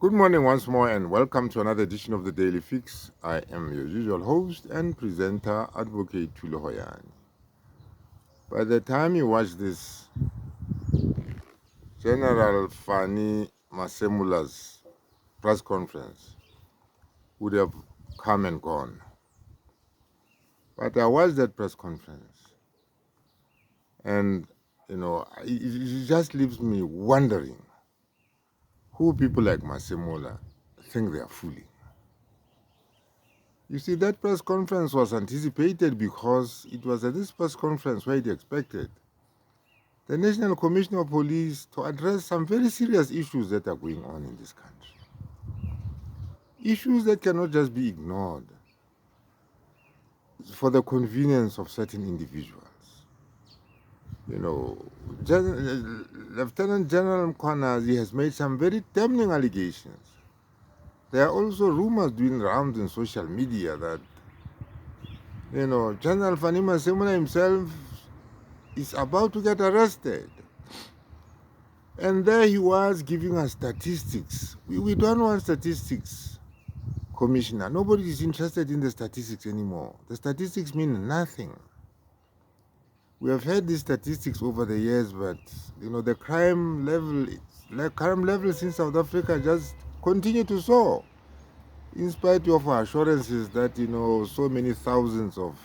Good morning once more, and welcome to another edition of the Daily Fix. I am your usual host and presenter, Advocate Tulo Hoyani. By the time you watch this, General Fani Masemola's press conference would have come and gone. But I watched that press conference, and it just leaves me wondering who people like Masemola think they are fooling. You see, that press conference was anticipated because it was at this press conference where it expected the National Commissioner of Police to address some very serious issues that are going on in this country. Issues that cannot just be ignored for the convenience of certain individuals. Lieutenant General Mkhwanazi has made some very damning allegations. There are also rumors doing rounds in social media that, General Fani Masemola himself is about to get arrested. And there he was giving us statistics. We don't want statistics, Commissioner. Nobody is interested in the statistics anymore. The statistics mean nothing. We have heard these statistics over the years, but the crime levels in South Africa just continue to soar, in spite of our assurances that so many thousands of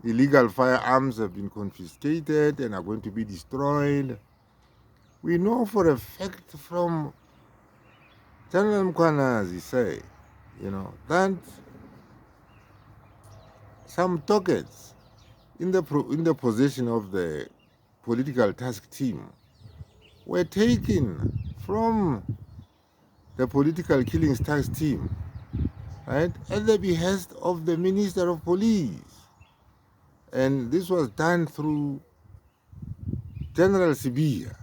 illegal firearms have been confiscated and are going to be destroyed. We know for a fact from General Mkhwanazi say, that some targets in the possession of the political task team were taken from the political killings task team, right, at the behest of the Minister of Police. And this was done through General Sibia.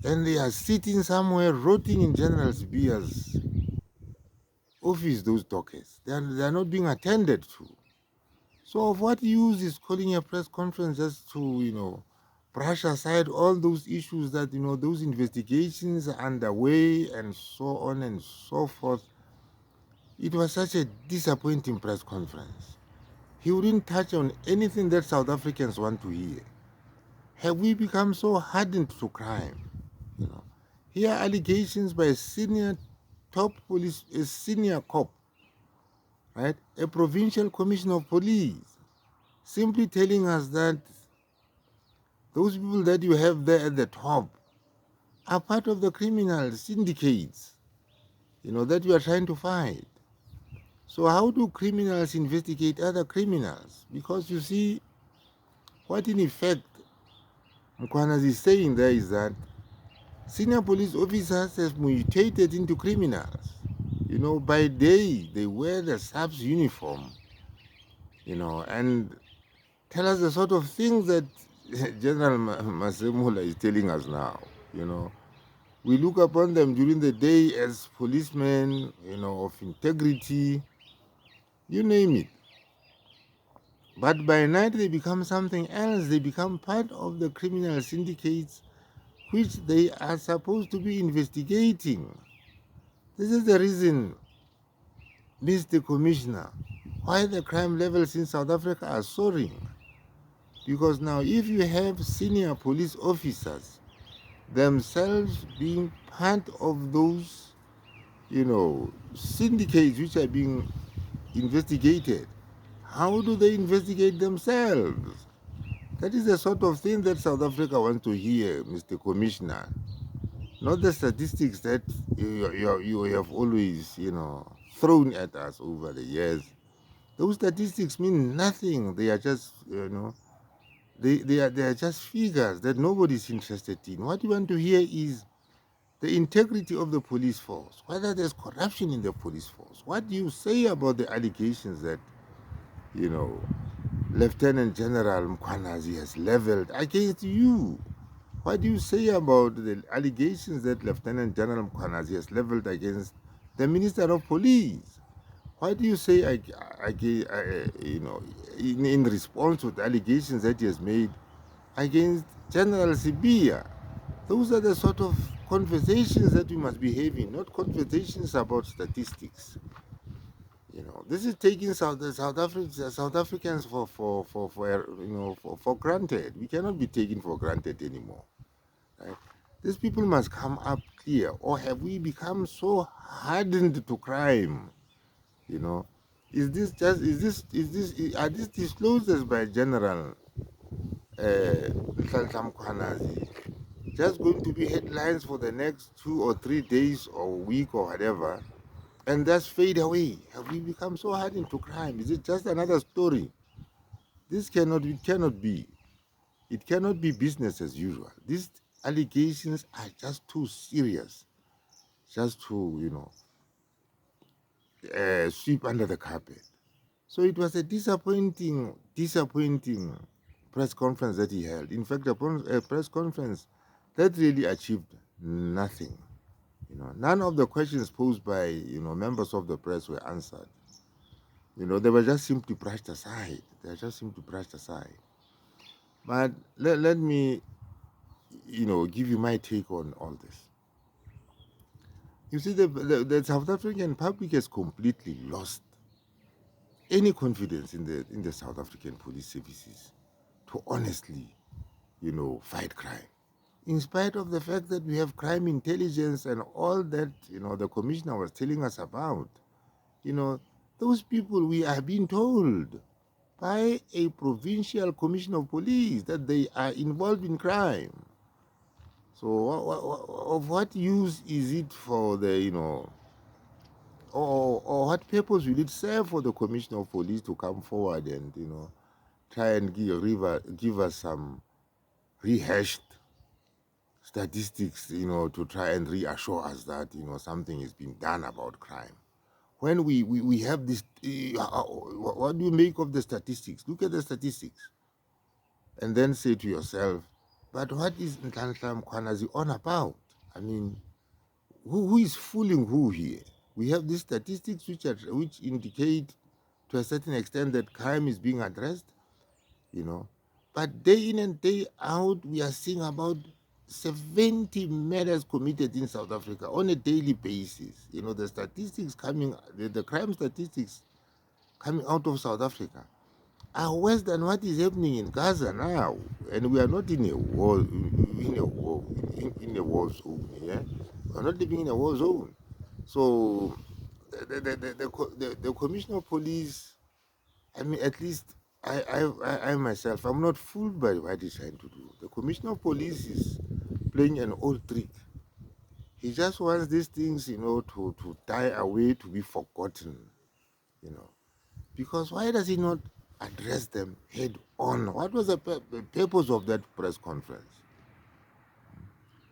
And they are sitting somewhere rotting in General Sibia's office, those dockets. They are not being attended to. So of what use is calling a press conference just to, brush aside all those issues that, those investigations are underway and so on and so forth. It was such a disappointing press conference. He wouldn't touch on anything that South Africans want to hear. Have we become so hardened to crime? Here are allegations by a senior cop, right? A provincial commissioner of police, simply telling us that those people that you have there at the top are part of the criminal syndicates, that you are trying to fight. So how do criminals investigate other criminals? Because you see, what in effect Mkhwanazi is saying there is that senior police officers have mutated into criminals. By day they wear the SAPS uniform, and tell us the sort of things that General Masemola is telling us now. We look upon them during the day as policemen, of integrity, you name it. But by night they become something else. They become part of the criminal syndicates which they are supposed to be investigating. This is the reason, Mr. Commissioner, why the crime levels in South Africa are soaring. Because now if you have senior police officers themselves being part of those, syndicates which are being investigated, how do they investigate themselves? That is the sort of thing that South Africa wants to hear, Mr. Commissioner. Not the statistics that you have always, thrown at us over the years. Those statistics mean nothing. They are just, they are just figures that nobody's interested in. What you want to hear is the integrity of the police force, whether there's corruption in the police force. What do you say about the allegations that, Lieutenant General Mkhwanazi has leveled against you? What do you say about the allegations that Lieutenant General Mkhwanazi has leveled against the Minister of Police? What do you say, in response to the allegations that he has made against General Sibia? Those are the sort of conversations that we must be having, not conversations about statistics. This is taking South Africans for granted. We cannot be taken for granted anymore. Right? These people must come up clear, or have we become so hardened to crime? Are these disclosures by General Mkhwanazi just going to be headlines for the next 2 or 3 days or week or whatever, and just fade away? Have we become so hardened to crime? Is it just another story? It cannot be. It cannot be business as usual. These allegations are just too serious, just to sweep under the carpet. So it was a disappointing press conference that he held. In fact, a press conference that really achieved nothing. None of the questions posed by members of the press were answered. They were just simply brushed aside. But let me give you my take on all this. You see, the South African public has completely lost any confidence in the South African police services to honestly, fight crime. In spite of the fact that we have crime intelligence and all that, the commissioner was telling us about, those people, we are being told by a provincial commissioner of police that they are involved in crime. So of what use is it for the, or what purpose will it serve for the commissioner of police to come forward and, try and give us some rehashed statistics, to try and reassure us that, something is being done about crime? When we have this, what do you make of the statistics? Look at the statistics and then say to yourself, but what is Nhlanhla Mkhwanazi on about? I mean, who is fooling who here? We have these statistics which indicate to a certain extent that crime is being addressed, but day in and day out we are seeing about 70 murders committed in South Africa on a daily basis. The statistics the crime statistics coming out of South Africa are worse than what is happening in Gaza now, and we are not in a war zone. Yeah, we are not living in a war zone. So the commissioner of police, I mean, at least I myself, I'm not fooled by what he's trying to do. The commissioner of police is playing an old trick. He just wants these things, to die away, to be forgotten, Because why does he not address them head on? What was the purpose of that press conference?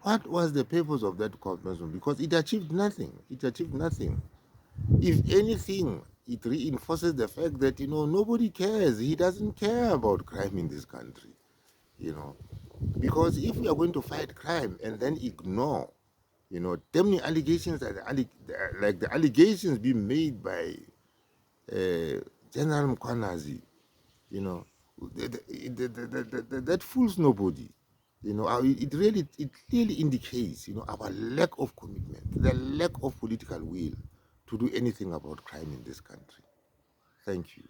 What was the purpose of that conference? Because it achieved nothing. If anything, it reinforces the fact that, nobody cares. He doesn't care about crime in this country, Because if we are going to fight crime and then ignore, damning allegations like the allegations being made by General Mkhwanazi, that fools nobody. It clearly indicates, our lack of commitment, the lack of political will to do anything about crime in this country. Thank you.